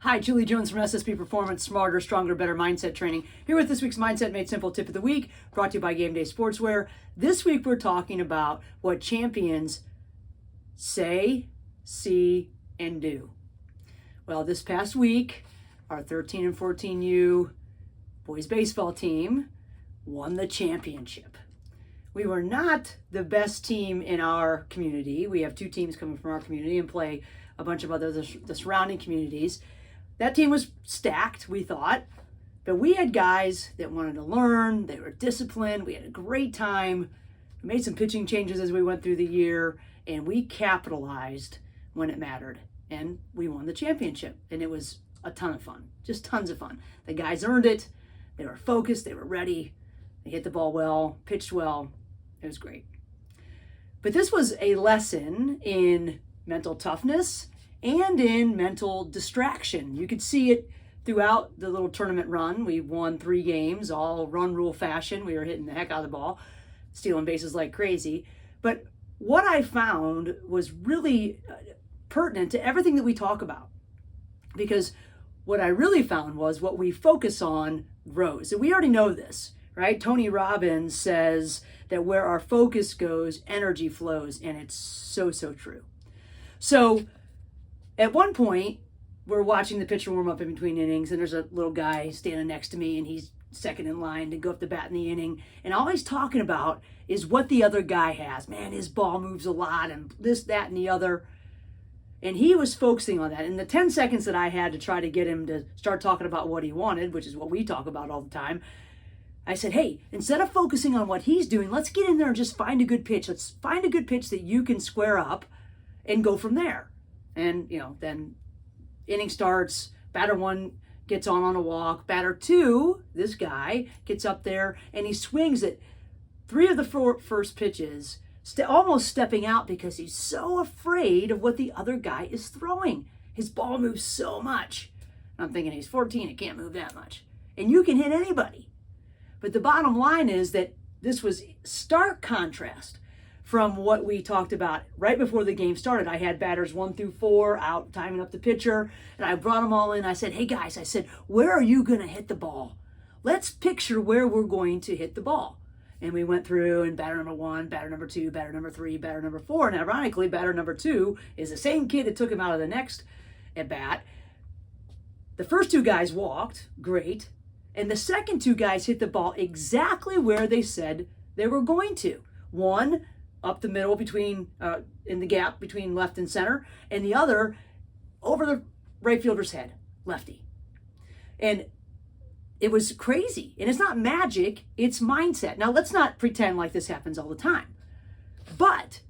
Hi, Julie Jones from SSP Performance, Smarter, Stronger, Better Mindset Training. Here with this week's Mindset Made Simple Tip of the Week, brought to you by Game Day Sportswear. This week we're talking about what champions say, see, and do. Well, this past week, our 13 and 14U boys baseball team won the championship. We were not the best team in our community. We have two teams coming from our community and play a bunch of other the surrounding communities. That team was stacked, we thought, but we had guys that wanted to learn. They were disciplined. We had a great time. We made some pitching changes as we went through the year, and we capitalized when it mattered, and we won the championship, and it was a ton of fun, just tons of fun. The guys earned it. They were focused. They were ready. They hit the ball well, pitched well. It was great. But this was a lesson in mental toughness and in mental distraction. You could see it throughout the little tournament run. We won 3 games, all run rule fashion. We were hitting the heck out of the ball, stealing bases like crazy. But what I found was really pertinent to everything that we talk about. Because what I really found was what we focus on grows. And we already know this, right? Tony Robbins says that where our focus goes, energy flows. And it's so true. So at one point, we're watching the pitcher warm up in between innings, and there's a little guy standing next to me, and he's second in line to go up the bat in the inning. And all he's talking about is what the other guy has. Man, his ball moves a lot, and this, that, and the other. And he was focusing on that. In the 10 seconds that I had to try to get him to start talking about what he wanted, which is what we talk about all the time, I said, hey, instead of focusing on what he's doing, let's get in there and just find a good pitch. Let's find a good pitch that you can square up and go from there. And, then inning starts, batter 1 gets on a walk, batter 2, this guy, gets up there and he swings at 3 of the 4 first pitches, almost stepping out because he's so afraid of what the other guy is throwing. His ball moves so much. I'm thinking he's 14, it can't move that much. And you can hit anybody. But the bottom line is that this was stark contrast from what we talked about right before the game started. I had batters 1 through 4 out timing up the pitcher, and I brought them all in. I said, hey guys, where are you going to hit the ball? Let's picture where we're going to hit the ball. And we went through, and batter number 1, batter number 2, batter number 3, batter number 4. And ironically, batter number 2 is the same kid that took him out of the next at bat. The first 2 guys walked, great. And the second 2 guys hit the ball exactly where they said they were going to. One up the middle between, in the gap between left and center, and the other over the right fielder's head, lefty. And it was crazy. And it's not magic, it's mindset. Now, let's not pretend like this happens all the time. But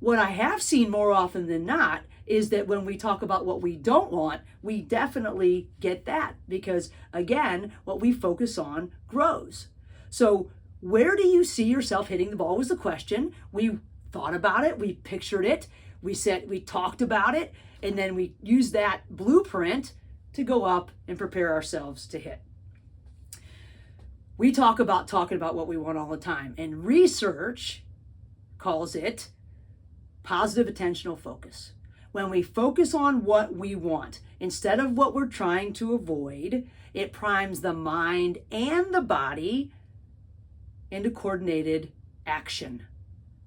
what I have seen more often than not is that when we talk about what we don't want, we definitely get that. Because, again, what we focus on grows. So where do you see yourself hitting the ball was the question. We thought about it. We pictured it. We talked about it. And then we used that blueprint to go up and prepare ourselves to hit. We talking about what we want all the time. And research calls it positive attentional focus. When we focus on what we want instead of what we're trying to avoid, it primes the mind and the body into coordinated action.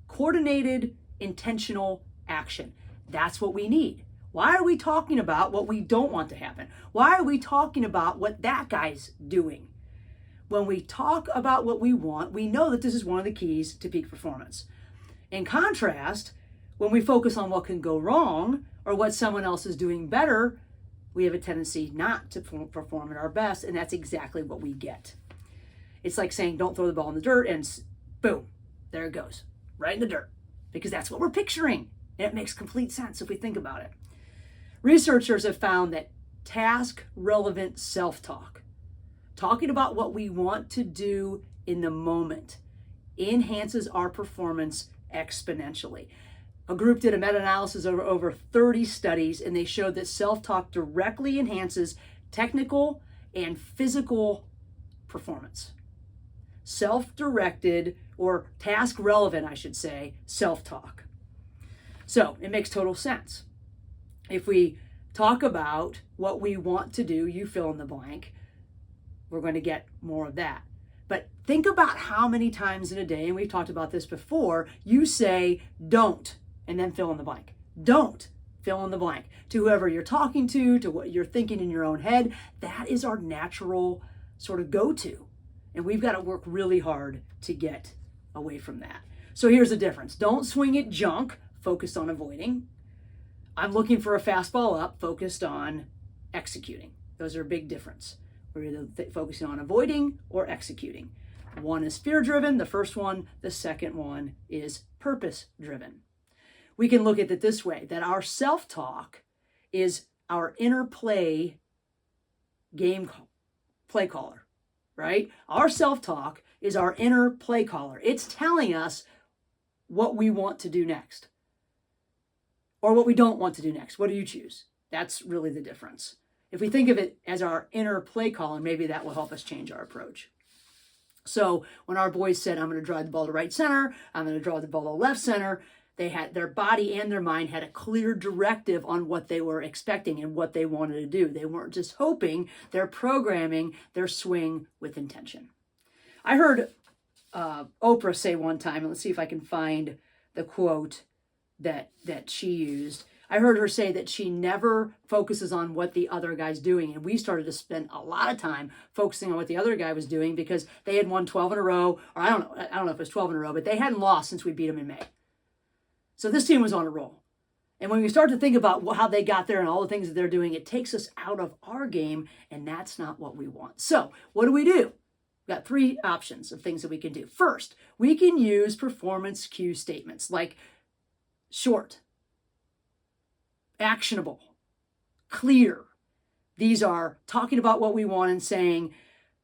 Coordinated, intentional action. That's what we need. Why are we talking about what we don't want to happen? Why are we talking about what that guy's doing? When we talk about what we want, we know that this is one of the keys to peak performance. In contrast, when we focus on what can go wrong or what someone else is doing better, we have a tendency not to perform at our best, and that's exactly what we get. It's like saying, don't throw the ball in the dirt, and boom, there it goes, right in the dirt, because that's what we're picturing. And it makes complete sense if we think about it. Researchers have found that task-relevant self-talk, talking about what we want to do in the moment, enhances our performance exponentially. A group did a meta-analysis over 30 studies, and they showed that self-talk directly enhances technical and physical performance. Self-directed, or task-relevant, I should say, self-talk. So it makes total sense. If we talk about what we want to do, you fill in the blank. We're going to get more of that. But think about how many times in a day, and we've talked about this before, you say don't, and then fill in the blank. Don't, fill in the blank. To whoever you're talking to what you're thinking in your own head, that is our natural sort of go-to. And we've got to work really hard to get away from that. So here's the difference. Don't swing at junk, focused on avoiding. I'm looking for a fastball up, focused on executing. Those are a big difference. We're either focusing on avoiding or executing. One is fear-driven, the first one. The second one is purpose-driven. We can look at it this way, that our self-talk is our inner play caller, right? Our self-talk is our inner play caller. It's telling us what we want to do next or what we don't want to do next. What do you choose? That's really the difference. If we think of it as our inner play caller, maybe that will help us change our approach. So when our boys said, I'm going to drive the ball to right center, I'm going to drive the ball to left center, they had their body and their mind had a clear directive on what they were expecting and what they wanted to do. They weren't just hoping, they're programming their swing with intention. I heard Oprah say one time, and let's see if I can find the quote that she used. I heard her say that she never focuses on what the other guy's doing. And we started to spend a lot of time focusing on what the other guy was doing because they had won 12 in a row, or I don't know if it was 12 in a row, but they hadn't lost since we beat them in May. So this team was on a roll. And when we start to think about how they got there and all the things that they're doing, it takes us out of our game, and that's not what we want. So what do? We've got three options of things that we can do. First, we can use performance cue statements like short, actionable, clear. These are talking about what we want and saying,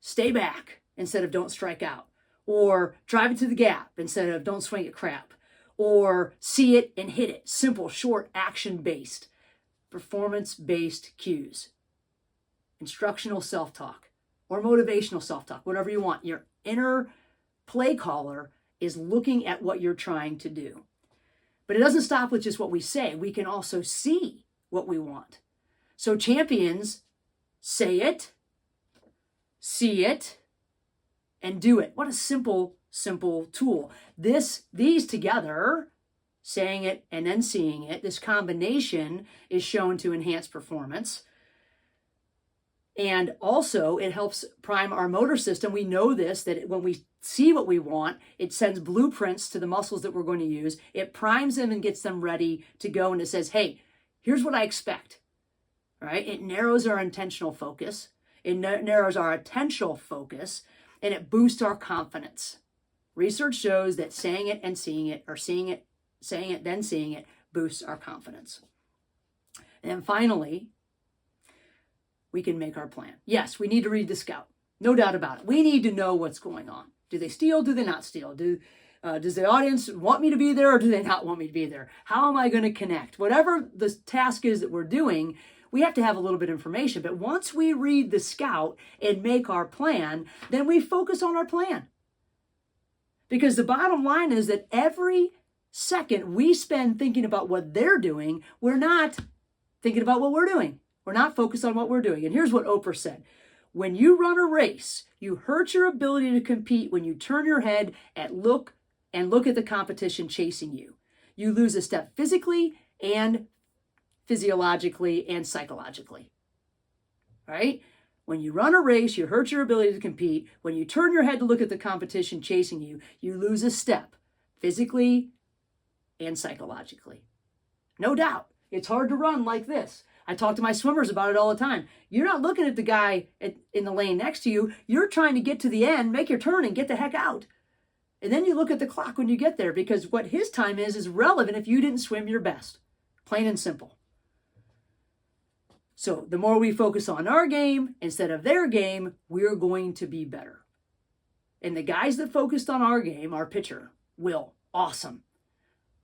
stay back instead of don't strike out, or drive it to the gap instead of don't swing at crap, or see it and hit it. Simple, short, action-based, performance-based cues. Instructional self-talk or motivational self-talk, whatever you want. Your inner play caller is looking at what you're trying to do. But it doesn't stop with just what we say. We can also see what we want. So champions say it, see it, and do it. What a simple tool. These together, saying it and then seeing it, this combination is shown to enhance performance. And also it helps prime our motor system. We know this, that when we see what we want, it sends blueprints to the muscles that we're going to use. It primes them and gets them ready to go. And it says, hey, here's what I expect. All right? It narrows our intentional focus. It narrows our attentional focus, and it boosts our confidence. Research shows that saying it and seeing it, or saying it, then seeing it, boosts our confidence. And then finally, we can make our plan. Yes, we need to read the scout. No doubt about it. We need to know what's going on. Do they steal? Do they not steal? Does the audience want me to be there, or do they not want me to be there? How am I going to connect? Whatever the task is that we're doing, we have to have a little bit of information. But once we read the scout and make our plan, then we focus on our plan. Because the bottom line is that every second we spend thinking about what they're doing, we're not thinking about what we're doing. We're not focused on what we're doing. And here's what Oprah said. When you run a race, you hurt your ability to compete when you turn your head and look at the competition chasing you. You lose a step physically and physiologically and psychologically. Right? When you run a race, you hurt your ability to compete. When you turn your head to look at the competition chasing you, you lose a step physically and psychologically. No doubt. It's hard to run like this. I talk to my swimmers about it all the time. You're not looking at the guy in the lane next to you. You're trying to get to the end, make your turn, and get the heck out. And then you look at the clock when you get there, because what his time is relevant if you didn't swim your best. Plain and simple. So the more we focus on our game instead of their game, we're going to be better. And the guys that focused on our game, our pitcher, Will, awesome.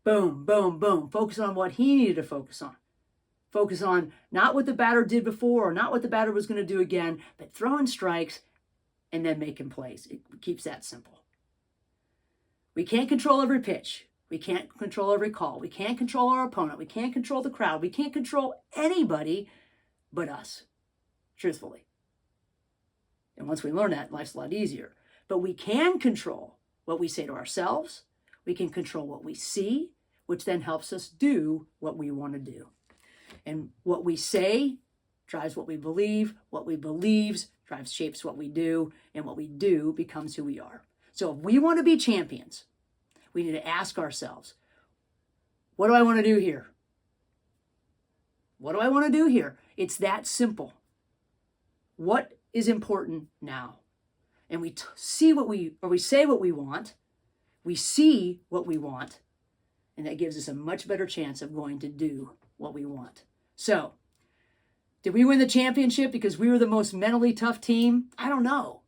Boom, boom, boom. Focus on what he needed to focus on. Focus on not what the batter did before or not what the batter was going to do again, but throwing strikes and then making plays. It keeps that simple. We can't control every pitch. We can't control every call. We can't control our opponent. We can't control the crowd. We can't control anybody but us, truthfully. And once we learn that, life's a lot easier. But we can control what we say to ourselves. We can control what we see, which then helps us do what we want to do. And what we say drives what we believe. What we believe shapes what we do. And what we do becomes who we are. So if we want to be champions, we need to ask ourselves, what do I want to do here? What do I want to do here? It's that simple. What is important now? And we say what we want. We see what we want. And that gives us a much better chance of going to do what we want. So, did we win the championship because we were the most mentally tough team? I don't know.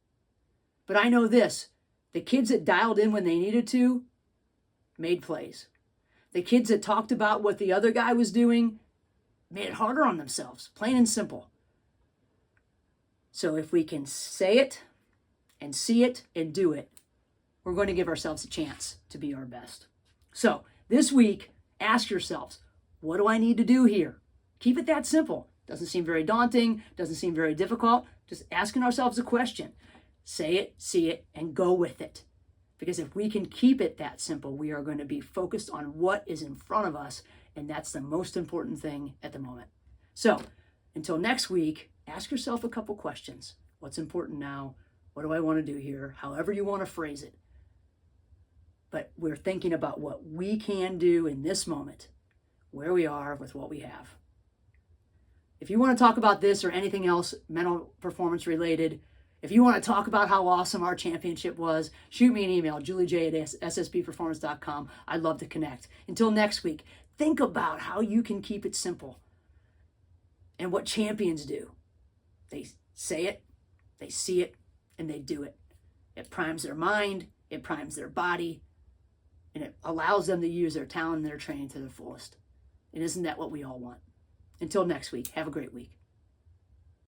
But I know this. The kids that dialed in when they needed to made plays. The kids that talked about what the other guy was doing made it harder on themselves, plain and simple. So if we can say it and see it and do it, we're going to give ourselves a chance to be our best. So this week, ask yourselves, what do I need to do here? Keep it that simple. Doesn't seem very daunting, doesn't seem very difficult. Just asking ourselves a question. Say it, see it, and go with it. Because if we can keep it that simple, we are going to be focused on what is in front of us, and that's the most important thing at the moment. So, until next week, ask yourself a couple questions. What's important now? What do I want to do here? However you want to phrase it. But we're thinking about what we can do in this moment, where we are with what we have. If you want to talk about this or anything else mental performance related, if you want to talk about how awesome our championship was, shoot me an email, juliej@ssbperformance.com. I'd love to connect. Until next week, think about how you can keep it simple and what champions do. They say it, they see it, and they do it. It primes their mind, it primes their body, and it allows them to use their talent and their training to their fullest. And isn't that what we all want? Until next week, have a great week.